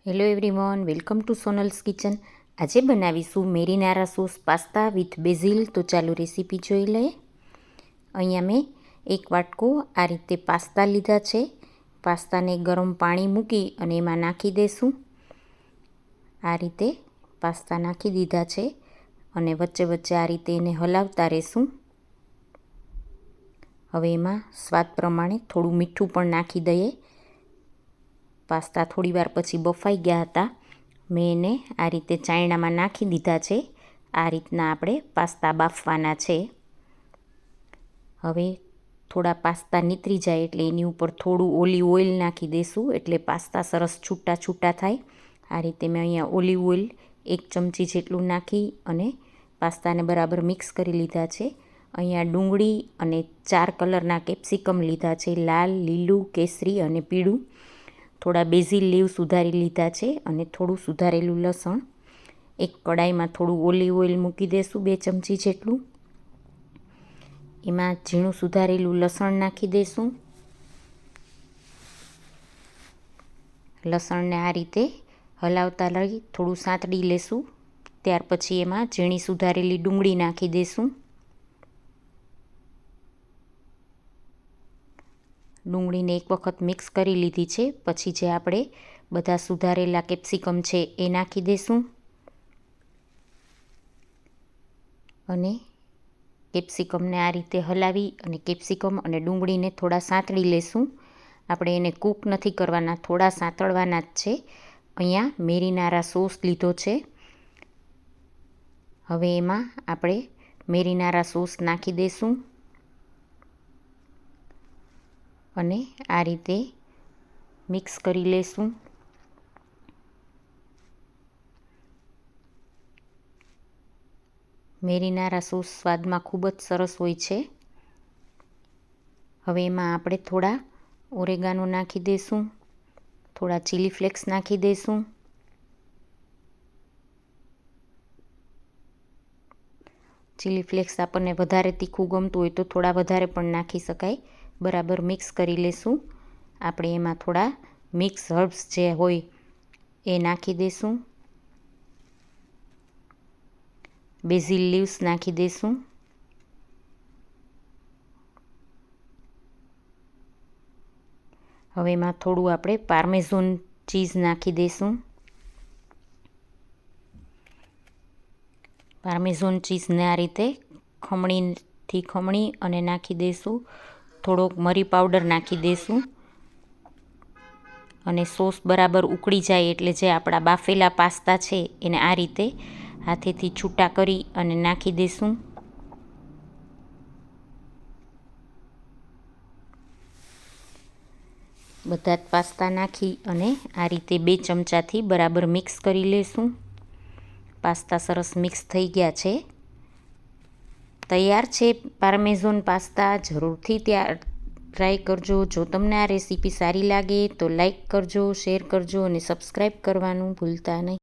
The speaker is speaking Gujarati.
Hello everyone, welcome to Sonal's kitchen. આજે બનાવીશું મેરીનારા સોસ પાસ્તા વિથ બેઝિલ. તો ચાલો રેસીપી જોઈ લઈએ. અહીંયા મેં એક વાટકો આ રીતે પાસ્તા લીધા છે. પાસ્તાને ગરમ પાણી મૂકી અને એમાં નાખી દઈશું. આ રીતે પાસ્તા નાખી દીધા છે અને વચ્ચે વચ્ચે આ રીતે એને હલાવતા રહેશું. હવે એમાં સ્વાદ પ્રમાણે થોડું મીઠું પણ નાખી દઈએ. પાસ્તા થોડી વાર પછી બફાઈ ગયા હતા. મેં એને આ રીતે ચાયણામાં નાખી દીધા છે. આ રીતના આપણે પાસ્તા બાફવાના છે. હવે થોડા પાસ્તા નીતરી જાય એટલે એની ઉપર થોડું ઓલિવ ઓઇલ નાખી દઈશું, એટલે પાસ્તા સરસ છૂટા છૂટા થાય. આ રીતે મેં અહીંયા ઓલિવ ઓઇલ 1 ચમચી જેટલું નાખી અને પાસ્તાને બરાબર મિક્સ કરી લીધા છે. અહીંયા ડુંગળી અને 4 કલરના કેપ્સિકમ લીધા છે, લાલ, લીલું, કેસરી અને પીળું. થોડા બેઝિલ લીવ સુધારી લીધા છે અને થોડું સુધારેલું લસણ. એક કડાઈમાં થોડું ઓલિવ ઓઇલ મૂકી દઈશું, 2 ચમચી જેટલું. એમાં ઝીણું સુધારેલું લસણ નાખી દઈશું. લસણને આ રીતે હલાવતા લઈ થોડું સાંતળી લેશું. ત્યાર પછી એમાં ઝીણી સુધારેલી ડુંગળી નાખી દઈશું. ડુંગળીને એક વખત મિક્સ કરી લીધી છે. પછી જે આપણે બધા સુધારેલા કેપ્સિકમ છે એ નાખી દઈશું અને કેપ્સિકમને આ રીતે હલાવી અને કેપ્સિકમ અને ડુંગળીને થોડા સાંતળી લેશું. આપણે એને કૂક નથી કરવાના, થોડા સાંતળવાના જ છે. અહીંયા મેરીનારા સોસ લીધો છે. હવે એમાં આપણે મેરીનારા સોસ નાખી દઈશું અને આ રીતે મિક્સ કરી લેશું. મેરીનારા સોસ સ્વાદમાં ખૂબ જ સરસ હોય છે. હવે એમાં આપણે થોડા ઓરેગાનો નાખી દઈશું, થોડા ચીલી ફ્લેક્સ નાખી દઈશું. ચીલી ફ્લેક્સ આપણને વધારે તીખું ગમતું હોય તો થોડા વધારે પણ નાખી શકાય. બરાબર મિક્સ કરી લેશું. આપણે એમાં થોડા મિક્સ હર્બ્સ જે હોય એ નાખી દઈશું. બેઝિલ લીવ્સ નાખી દઈશું. હવે એમાં થોડું આપણે પાર્મેઝન ચીઝ નાખી દઈશું. પાર્મેઝન ચીઝને આ રીતે ખમણી અને નાખી દઈશું. થોડોક મરી પાવડર નાખી દઈશું અને સોસ બરાબર ઉકળી જાય એટલે જે આપણા બાફેલા પાસ્તા છે એને આ રીતે હાથેથી છૂટા કરી અને નાખી દઈશું. બધા જ પાસ્તા નાખી અને આ રીતે 2 ચમચાથી બરાબર મિક્સ કરી લઈશું. પાસ્તા સરસ મિક્સ થઈ ગયા છે. તૈયાર છે પાર્મેઝન પાસ્તા. જરૂરથી ટ્રાય કરજો. જો તમને આ રેસીપી સારી લાગે તો લાઈક કરજો, શેર કરજો અને સબસ્ક્રાઈબ કરવાનું ભૂલતા નહીં.